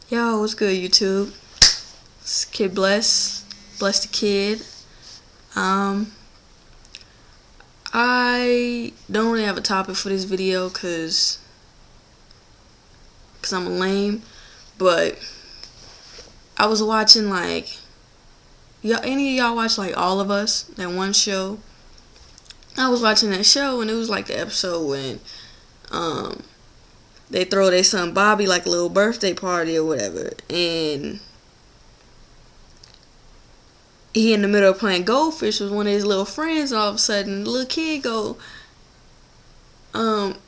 Yo, what's good, YouTube? It's Kid Bless. Bless the Kid. Um, I don't really have a topic for this video cause I'm a lame, but I was watching any of y'all watch All of Us, that one show? I was watching that show and it was like the episode when um they throw their son Bobby like a little birthday party or whatever, and he in the middle of playing goldfish with one of his little friends, and all of a sudden the little kid go,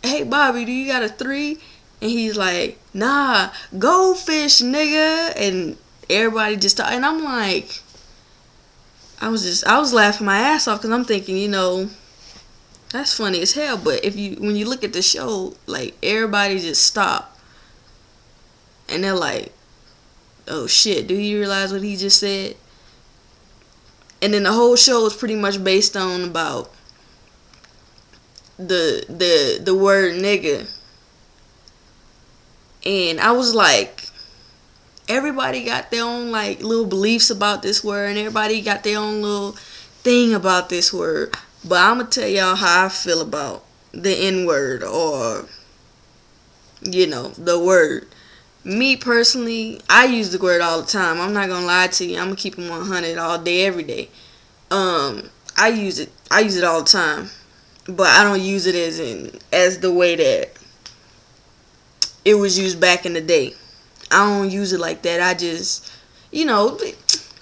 hey Bobby, do you got a 3? And he's like, nah, goldfish, nigga. And everybody just and I'm like, I was laughing my ass off because I'm thinking, that's funny as hell. But when you look at the show, like, everybody just stop and they're like, oh shit, do you realize what he just said? And then the whole show is pretty much based on about the word nigga. And I was like, everybody got their own like little beliefs about this word, and everybody got their own little thing about this word. But I'm gonna tell y'all how I feel about the N-word, or the word. Me personally, I use the word all the time. I'm not gonna lie to you. I'm gonna keep it 100 all day, every day. I use it all the time, but I don't use it as the way that it was used back in the day. I don't use it like that. I just,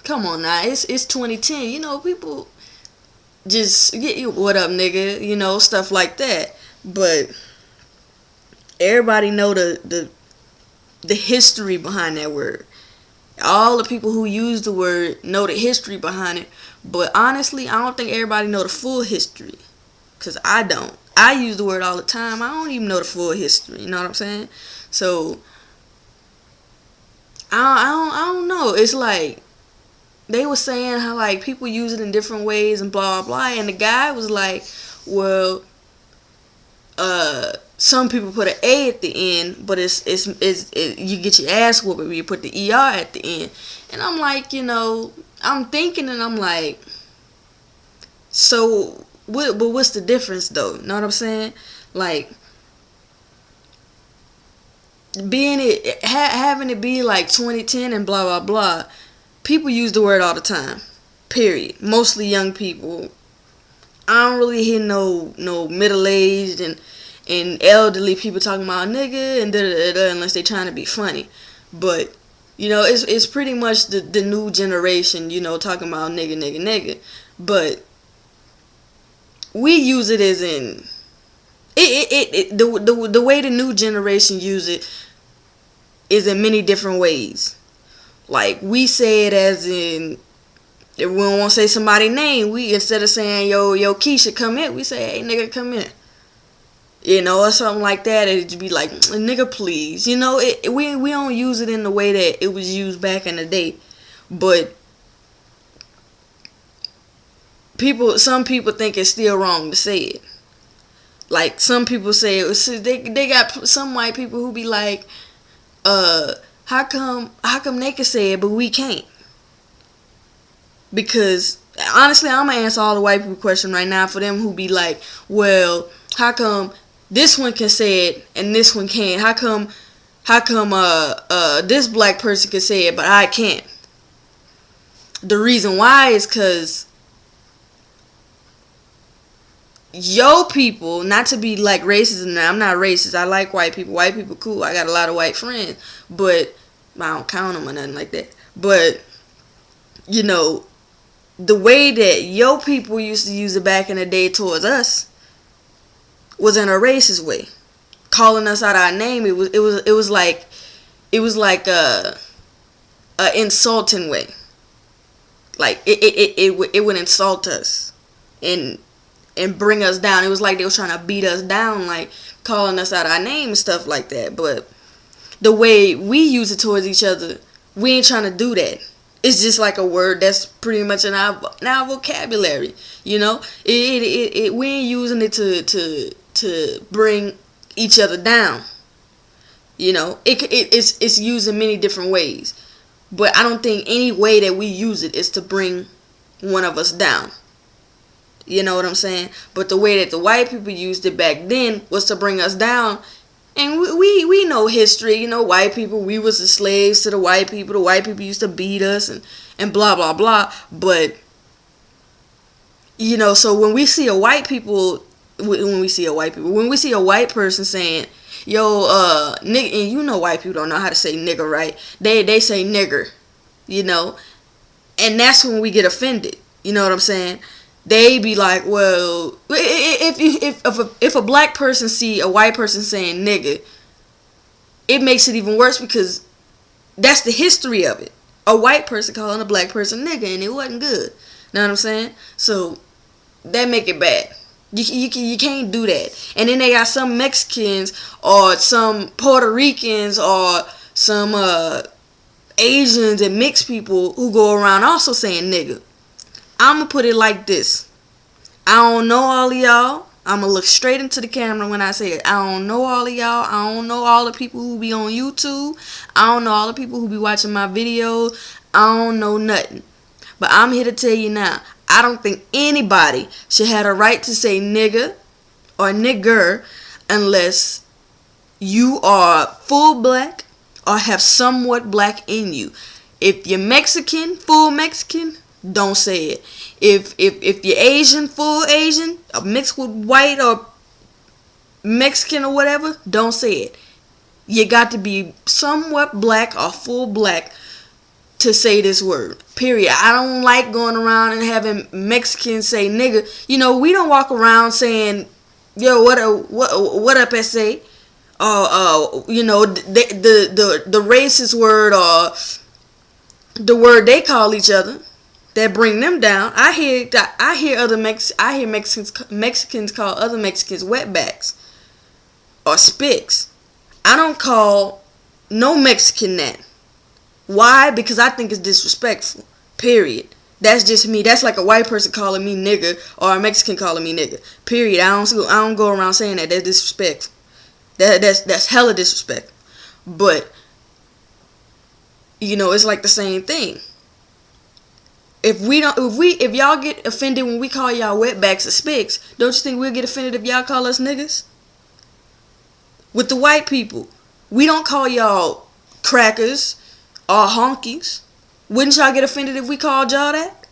come on now. It's 2010. People just get you, what up, nigga? Stuff like that. But everybody know the history behind that word. All the people who use the word know the history behind it. But honestly, I don't think everybody know the full history. Because I don't. I use the word all the time. I don't even know the full history. You know what I'm saying? So, I don't know. It's like, they were saying how, like, people use it in different ways and blah, blah, blah. And the guy was like, well, some people put an A at the end, but it's you get your ass whooped when you put the ER at the end. And I'm like, I'm thinking, and I'm like, so but what's the difference though? You know what I'm saying? Like, having it be like 2010 and blah blah blah. People use the word all the time. Period. Mostly young people. I don't really hear no middle-aged and elderly people talking about nigga and da-da-da-da unless they trying to be funny. But, it's pretty much the new generation, talking about nigga. But we use it as in the way the new generation use it is in many different ways. Like, we say it as in, if we don't want to say somebody's name, we, instead of saying, yo, Keisha, come here, we say, hey, nigga, come here. Or something like that. It'd be like, nigga, please. We don't use it in the way that it was used back in the day. But some people think it's still wrong to say it. Like, some people say it, they got some white people who be like, how come they can say it but we can't? Because honestly, I'm gonna answer all the white people question right now for them who be like, well, how come this one can say it and this one can't? How come this black person can say it but I can't? The reason why is because yo people, not to be like racist, and I'm not racist. I like white people. White people cool. I got a lot of white friends, but I don't count them or nothing like that. But the way that yo people used to use it back in the day towards us was in a racist way, calling us out our name. It was like a insulting way. Like it would insult us and bring us down. It was like they was trying to beat us down, like calling us out our name and stuff like that. But the way we use it towards each other, we ain't trying to do that. It's just like a word that's pretty much in our vocabulary. We ain't using it to bring each other down. You know, it's used in many different ways. But I don't think any way that we use it is to bring one of us down. You know what I'm saying? But the way that the white people used it back then was to bring us down. And we know history. You know, white people, we was the slaves to the white people. The white people used to beat us and blah, blah, blah. But, you know, so when we see a white person saying, yo, nigga, and you know white people don't know how to say nigga, right? They say nigger, you know, and that's when we get offended. You know what I'm saying? They be like, well, if a black person see a white person saying nigga, it makes it even worse because that's the history of it. A white person calling a black person nigga, and it wasn't good. Know what I'm saying? So that make it bad. You can't do that. And then they got some Mexicans or some Puerto Ricans or some Asians and mixed people who go around also saying nigga. I'm going to put it like this. I don't know all of y'all. I'm going to look straight into the camera when I say it. I don't know all of y'all. I don't know all the people who be on YouTube. I don't know all the people who be watching my videos. I don't know nothing. But I'm here to tell you now. I don't think anybody should have a right to say nigga or nigger unless you are full black or have somewhat black in you. If you're Mexican, full Mexican, don't say it. If you're Asian, full Asian, or mixed with white or Mexican or whatever, don't say it. You got to be somewhat black or full black to say this word. Period. I don't like going around and having Mexicans say nigga. You know, we don't walk around saying, yo, what up, SA? You know, the racist word or the word they call each other that bring them down. I hear Mexicans call other Mexicans wetbacks or spicks. I don't call no Mexican that. Why? Because I think it's disrespectful. Period. That's just me. That's like a white person calling me nigga or a Mexican calling me nigga. Period. I don't go around saying that. That's disrespectful. That's hella disrespectful. But you know, it's like the same thing. If y'all get offended when we call y'all wetbacks or spicks, don't you think we'll get offended if y'all call us niggas? With the white people, we don't call y'all crackers or honkies. Wouldn't y'all get offended if we called y'all that?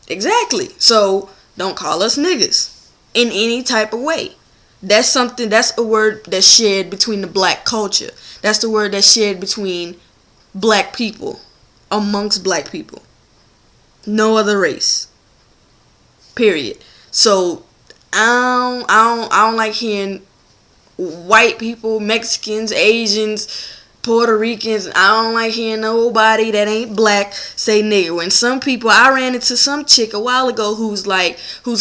Exactly. So don't call us niggas in any type of way. That's a word that's shared between the black culture. That's the word that's shared between black people, amongst black people. No other race. Period. So I don't like hearing white people, Mexicans, Asians, Puerto Ricans. I don't like hearing nobody that ain't black say nigga. When some people, I ran into some chick a while ago who's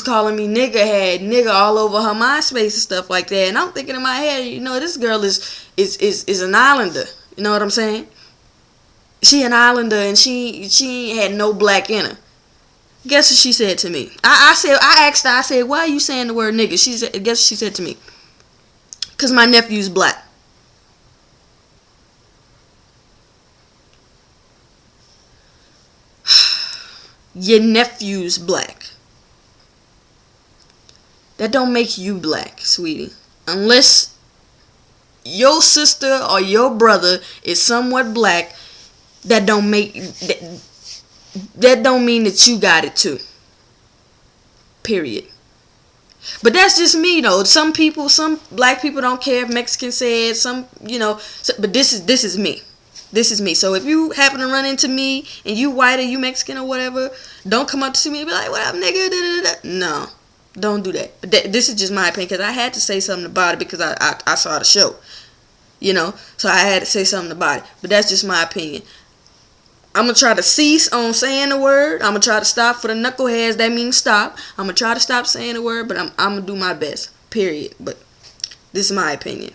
calling me nigga, had nigga all over her MySpace and stuff like that. And I'm thinking in my head, you know, this girl is an islander. You know what I'm saying? She an islander and she had no black in her. Guess what she said to me? I asked her, I said, why are you saying the word nigga? Guess what she said to me? 'Cause my nephew's black. Your nephew's black. That don't make you black, sweetie. Unless your sister or your brother is somewhat black, that don't mean that you got it too. Period. But that's just me, though. Some black people don't care if Mexicans say it. But this is me. This is me. So if you happen to run into me and you white or you Mexican or whatever, don't come up to me and be like, what up, nigga? Da, da, da. No, don't do that. But this is just my opinion because I had to say something about it because I saw the show. You know, so I had to say something about it. But that's just my opinion. I'm going to try to cease on saying the word. I'm going to try to stop for the knuckleheads. That means stop. I'm going to try to stop saying the word, but I'm going to do my best. Period. But this is my opinion.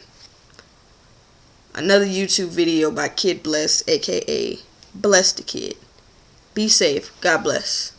Another YouTube video by Kid Bless, a.k.a. Bless the Kid. Be safe. God bless.